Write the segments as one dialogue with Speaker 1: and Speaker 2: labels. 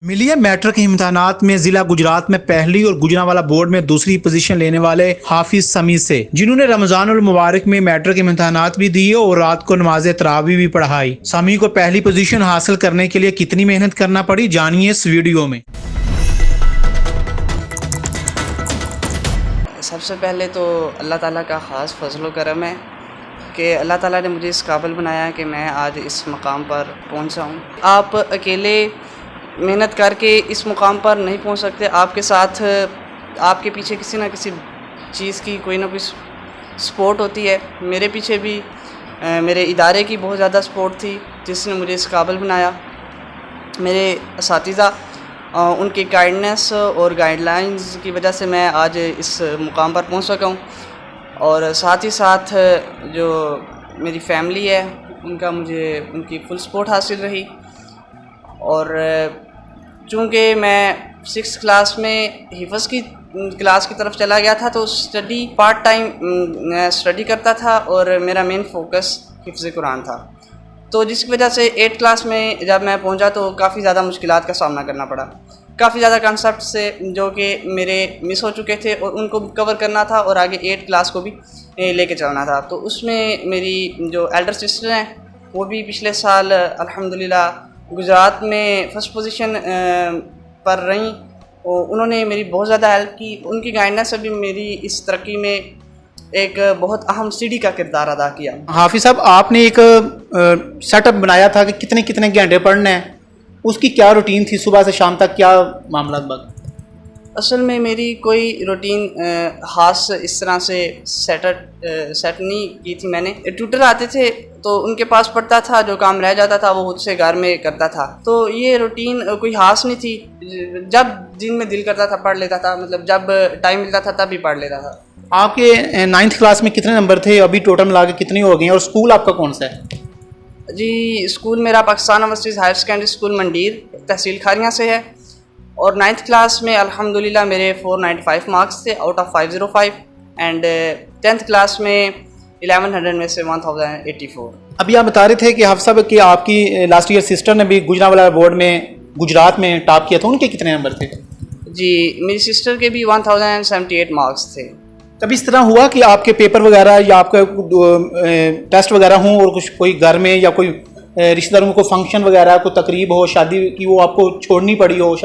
Speaker 1: मिलिए मैट्रिक के इम्तिहानात में जिला गुजरात में पहली और गुजरांवाला बोर्ड में दूसरी पोजीशन लेने वाले हाफिज समी से, जिन्होंने रमजानुल मुबारक में मैट्रिक के इम्तिहानात भी दिए और रात को नमाज तरावी भी पढ़ाई। समी को पहली पोजीशन हासिल करने के लिए कितनी मेहनत करना पड़ी, जानिए इस वीडियो में।
Speaker 2: सबसे पहले तो अल्लाह ताला का ख़ास फजल करम है कि अल्लाह ताला ने मुझे इस काबिल बनाया कि मैं आज इस मकाम पर पहुंचा हूं। आप अकेले मेहनत करके इस मुकाम पर नहीं पहुंच सकते, आपके साथ आपके पीछे किसी ना किसी चीज़ की कोई ना कोई सपोर्ट होती है। मेरे पीछे भी मेरे इदारे की बहुत ज़्यादा सपोर्ट थी जिसने मुझे इस काबिल बनाया। मेरे असातिज़ा उनकी काइंडनेस और गाइडलाइंस की वजह से मैं आज इस मुकाम पर पहुंच सका हूं, और साथ ही साथ जो मेरी फैमिली है उनकी फुल सपोर्ट हासिल रही। और चूँकि मैं 6th क्लास में हिफ़्ज़ की क्लास की तरफ चला गया था तो पार्ट टाइम स्टडी करता था और मेरा मेन फोकस हिफ़्ज़ कुरान था। तो जिसकी वजह से 8th क्लास में जब मैं पहुंचा तो काफ़ी ज़्यादा मुश्किलात का सामना करना पड़ा। काफ़ी ज़्यादा कॉन्सेप्ट से जो कि मेरे मिस हो चुके थे और उनको कवर करना था और आगे 8th क्लास को भी लेके चलना था। तो उसमें मेरी जो एल्डर सिस्टर हैं वो भी पिछले साल अल्हम्दुलिल्लाह गुजरात में फ़र्स्ट पोजीशन पर रहीं और उन्होंने मेरी बहुत ज़्यादा हेल्प की। उनकी गाइडेंस से भी मेरी इस तरक्की में एक बहुत अहम सीढ़ी का किरदार अदा किया।
Speaker 1: हाफिज साहब, आपने एक सेटअप बनाया था कि कितने कितने घंटे पढ़ना है, उसकी क्या रूटीन थी? सुबह से शाम तक क्या मामला बात?
Speaker 2: असल में मेरी कोई रूटीन ख़ास इस तरह से सेट नहीं की थी मैंने। ट्यूटर आते थे तो उनके पास पढ़ता था, जो काम रह जाता था वो खुद से घर में करता था। तो ये रूटीन कोई ख़ास नहीं थी, जब दिन में दिल करता था पढ़ लेता था, मतलब जब टाइम मिलता था तब भी पढ़ लेता था।
Speaker 1: आपके 9th क्लास में कितने नंबर थे? अभी टोटल मिला के कितने हो गए और स्कूल आपका कौन सा है?
Speaker 2: जी, स्कूल मेरा Pakistan overseas higher secondary school मंडीर तहसील खारियाँ से है और 9th क्लास में अल्हम्दुलिल्लाह मेरे 495 मार्क्स थे out of 505 and 10th class में 1100 में से 1084।
Speaker 1: अभी आप बता रहे थे कि हाफिज साहब कि आपकी लास्ट ईयर सिस्टर ने भी गुजरांवाला बोर्ड में गुजरात में टॉप किया था, उनके कितने नंबर थे?
Speaker 2: जी, मेरी सिस्टर के भी 1078 मार्क्स थे।
Speaker 1: कभी इस तरह हुआ कि आपके पेपर वगैरह या आपका टेस्ट वगैरह हों और कुछ कोई घर में या कोई रिश्तेदारों में कोई फंक्शन वगैरह, कोई तकरीब हो, शादी की, वो आपको छोड़नी पड़ी हो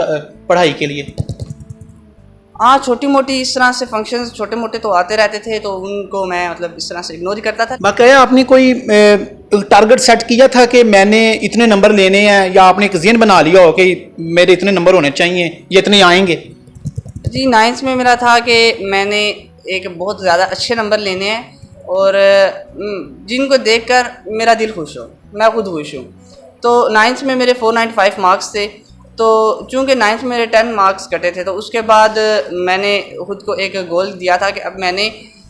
Speaker 1: पढ़ाई के लिए?
Speaker 2: हाँ, छोटी मोटी इस तरह से फंक्शंस छोटे मोटे तो आते रहते थे, तो उनको मैं मतलब इस तरह से इग्नोर ही करता था।
Speaker 1: बाकाया आपने कोई टारगेट सेट किया था कि मैंने इतने नंबर लेने हैं, या आपने एक ज़हन बना लिया हो कि मेरे इतने नंबर होने चाहिए, ये इतने आएंगे?
Speaker 2: जी, 9th में मेरा था कि मैंने एक बहुत ज़्यादा अच्छे नंबर लेने हैं और जिनको देखकर मेरा दिल खुश हो, मैं खुद खुश हूँ। तो 9th में मेरे 495 मार्क्स थे। तो चूँकि 9th में मेरे 10 मार्क्स कटे थे तो उसके बाद मैंने खुद को एक गोल दिया था कि अब मैंने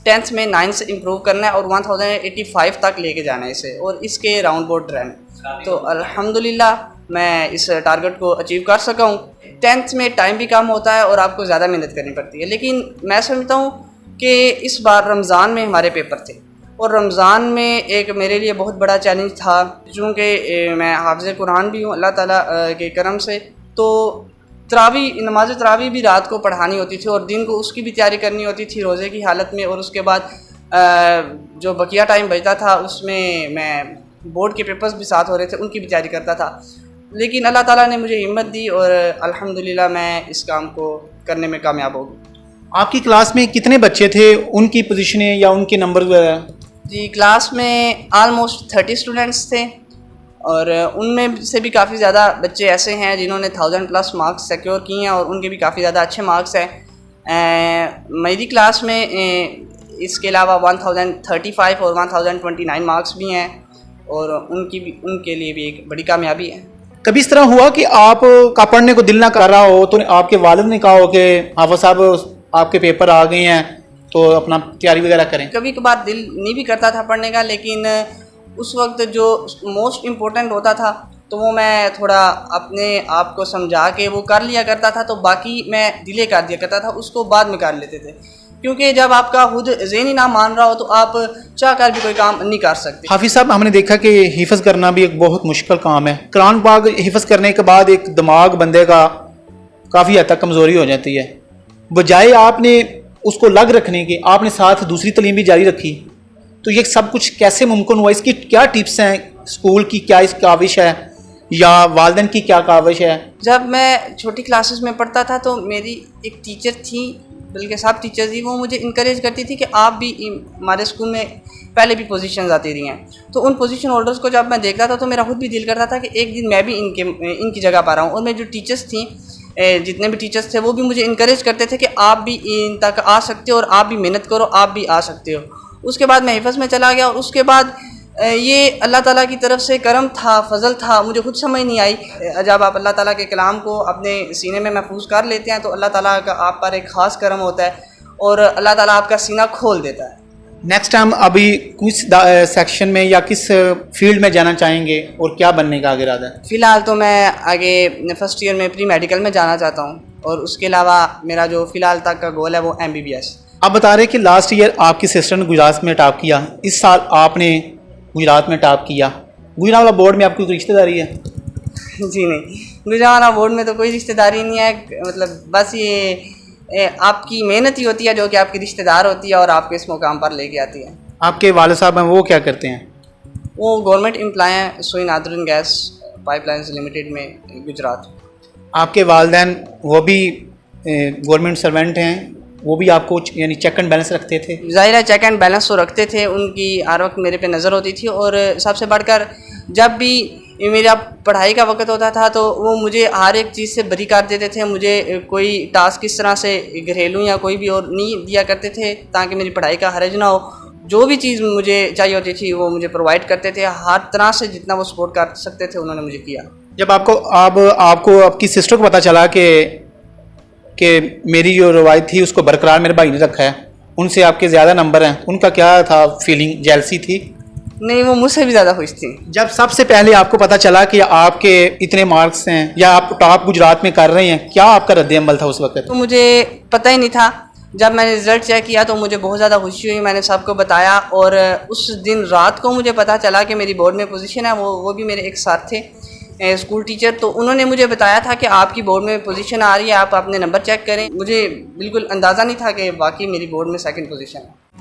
Speaker 2: 10th में 9 से इम्प्रूव करना है और 1085 तक लेके जाना है इसे, और इसके राउंड बोर्ड रहना। तो अल्हम्दुलिल्लाह मैं इस टारगेट को अचीव कर सका हूँ। 10th में टाइम भी कम होता है और आपको ज़्यादा मेहनत करनी पड़ती है, लेकिन मैं समझता हूँ कि इस बार रमज़ान में हमारे पेपर थे और रमज़ान में एक मेरे लिए बहुत बड़ा चैलेंज था, चूँकि मैं हाफ़िज़ कुरान भी हूँ अल्लाह ताला के करम से। तो नमाज तरावी भी रात को पढ़ानी होती थी और दिन को उसकी भी तैयारी करनी होती थी रोज़े की हालत में, और उसके बाद जो बकिया टाइम बचता था उसमें मैं बोर्ड के पेपर्स भी साथ हो रहे थे, उनकी भी तैयारी करता था। लेकिन अल्लाह ताला ने मुझे हिम्मत दी और अल्हम्दुलिल्लाह मैं इस काम को करने में कामयाब हो गई।
Speaker 1: आपकी क्लास में कितने बच्चे थे, उनकी पोजीशनें या उनके नंबर वगैरह?
Speaker 2: जी, क्लास में ऑलमोस्ट 30 स्टूडेंट्स थे और उनमें से भी काफ़ी ज़्यादा बच्चे ऐसे हैं जिन्होंने 1000+ मार्क्स सिक्योर किए हैं और उनके भी काफ़ी ज़्यादा अच्छे मार्क्स हैं। मेरी क्लास में इसके अलावा 1035 और 1029 मार्क्स भी हैं और उनके लिए भी एक बड़ी कामयाबी है।
Speaker 1: कभी इस तरह हुआ कि आप का पढ़ने को दिल ना कर रहा हो तो आपके वालिद ने कहा हो कि हाफिज साहब आपके पेपर आ गए हैं तो अपना तैयारी वगैरह करें?
Speaker 2: कभी कभार दिल नहीं भी करता था पढ़ने का, लेकिन उस वक्त जो मोस्ट इम्पोर्टेंट होता था तो वो मैं थोड़ा अपने आप को समझा के वो कर लिया करता था, तो बाकी मैं डिले कर दिया करता था, उसको बाद में कर लेते थे। क्योंकि जब आपका खुद ज़हन ही ना मान रहा हो तो आप चाह कर भी कोई काम नहीं कर सकते।
Speaker 1: हाफिज साहब, हमने देखा कि हिफ्ज़ करना भी एक बहुत मुश्किल काम है। कुरान पाक हिफ्ज़ करने के बाद एक दिमाग बंदे का काफ़ी हद तक कमज़ोरी हो जाती है। बजाय आपने उसको लग रखने के, आपने साथ दूसरी तालीम भी जारी रखी। तो ये सब कुछ कैसे मुमकिन हुआ? इसकी क्या टिप्स हैं? स्कूल की क्या इस काविश है या वालिदैन की क्या काविश है?
Speaker 2: जब मैं छोटी क्लासेस में पढ़ता था तो मेरी एक टीचर थी, बल्कि सब टीचर थी, वो मुझे इनकरेज करती थी कि आप भी हमारे स्कूल में पहले भी पोजीशंस आती रही हैं। तो उन पोजीशन होल्डर्स को जब मैं देखता था तो मेरा खुद भी दिल करता था कि एक दिन मैं भी इनकी जगह पा रहा हूँ। और मेरे जो टीचर्स थी, जितने भी टीचर्स थे, वो भी मुझे इनकरेज करते थे कि आप भी इन तक आ सकते हो और आप भी मेहनत करो, आप भी आ सकते हो। उसके बाद मैं हिफ्ज़ में चला गया और उसके बाद ये अल्लाह ताला की तरफ से करम था, फ़ज़ल था, मुझे खुद समझ नहीं आई। जब आप अल्लाह ताला के कलाम को अपने सीने में महफूज कर लेते हैं तो अल्लाह ताला का आप पर एक ख़ास करम होता है और अल्लाह ताला आपका सीना खोल देता है।
Speaker 1: नेक्स्ट टाइम अभी किस सेक्शन में या किस फील्ड में जाना चाहेंगे और क्या बनने का आगे इरादा है?
Speaker 2: फ़िलहाल तो मैं आगे फर्स्ट ईयर में प्री मेडिकल में जाना चाहता हूँ और उसके अलावा मेरा जो फ़िलहाल तक का गोल है वो MBBS।
Speaker 1: आप बता रहे हैं कि लास्ट ईयर आपकी सिस्टर ने गुजरात में टॉप किया, इस साल आपने गुजरात में टॉप किया। गुजरात वाला बोर्ड में आपकी कोई रिश्तेदारी है?
Speaker 2: जी नहीं, गुजरावाला बोर्ड में तो कोई रिश्तेदारी नहीं है। मतलब बस ये आपकी मेहनत ही होती है जो कि आपकी रिश्तेदार होती है और आपको इस मुकाम पर लेके आती है।
Speaker 1: आपके वाले साहब हैं, वो क्या करते हैं?
Speaker 2: वो गवर्नमेंट एम्प्लॉय हैं सोई नादरुन गैस पाइपलाइंस लिमिटेड में गुजरात।
Speaker 1: आपके वालिदैन वो भी गवर्नमेंट सर्वेंट हैं, वो भी आपको यानी चेक एंड बैलेंस रखते थे?
Speaker 2: ज़ाहिर है चेक एंड बैलेंस तो रखते थे, उनकी हर वक्त मेरे पे नज़र होती थी। और सबसे बढ़कर जब भी मेरा पढ़ाई का वक्त होता था तो वो मुझे हर एक चीज़ से बरी कर देते थे। मुझे कोई टास्क इस तरह से घरेलू या कोई भी और नहीं दिया करते थे ताकि मेरी पढ़ाई का हर्ज ना हो। जो भी चीज़ मुझे चाहिए होती थी वो मुझे प्रोवाइड करते थे। हर तरह से जितना वो सपोर्ट कर सकते थे उन्होंने मुझे किया।
Speaker 1: जब आपको आपकी सिस्टर को पता चला कि मेरी जो रवायत थी उसको बरकरार मेरे भाई ने रखा है, उनसे आपके ज़्यादा नंबर हैं, उनका क्या था फीलिंग? जेलसी थी?
Speaker 2: नहीं, वो मुझसे भी ज़्यादा खुश थी।
Speaker 1: जब सबसे पहले आपको पता चला कि आपके इतने मार्क्स हैं या आप टॉप गुजरात में कर रहे हैं, क्या आपका रद्द-ए-अमल था उस वक्त?
Speaker 2: तो मुझे पता ही नहीं था। जब मैंने रिज़ल्ट चेक किया तो मुझे बहुत ज़्यादा खुशी हुई, मैंने सबको बताया। और उस दिन रात को मुझे पता चला कि मेरी बोर्ड में पोजीशन है। वो भी मेरे एक साथ थे स्कूल टीचर, तो उन्होंने मुझे बताया था कि आपकी बोर्ड में पोजीशन आ रही है, आप अपने नंबर चेक करें। मुझे बिल्कुल अंदाज़ा नहीं था कि वाकई मेरी बोर्ड में सेकंड पोजीशन है।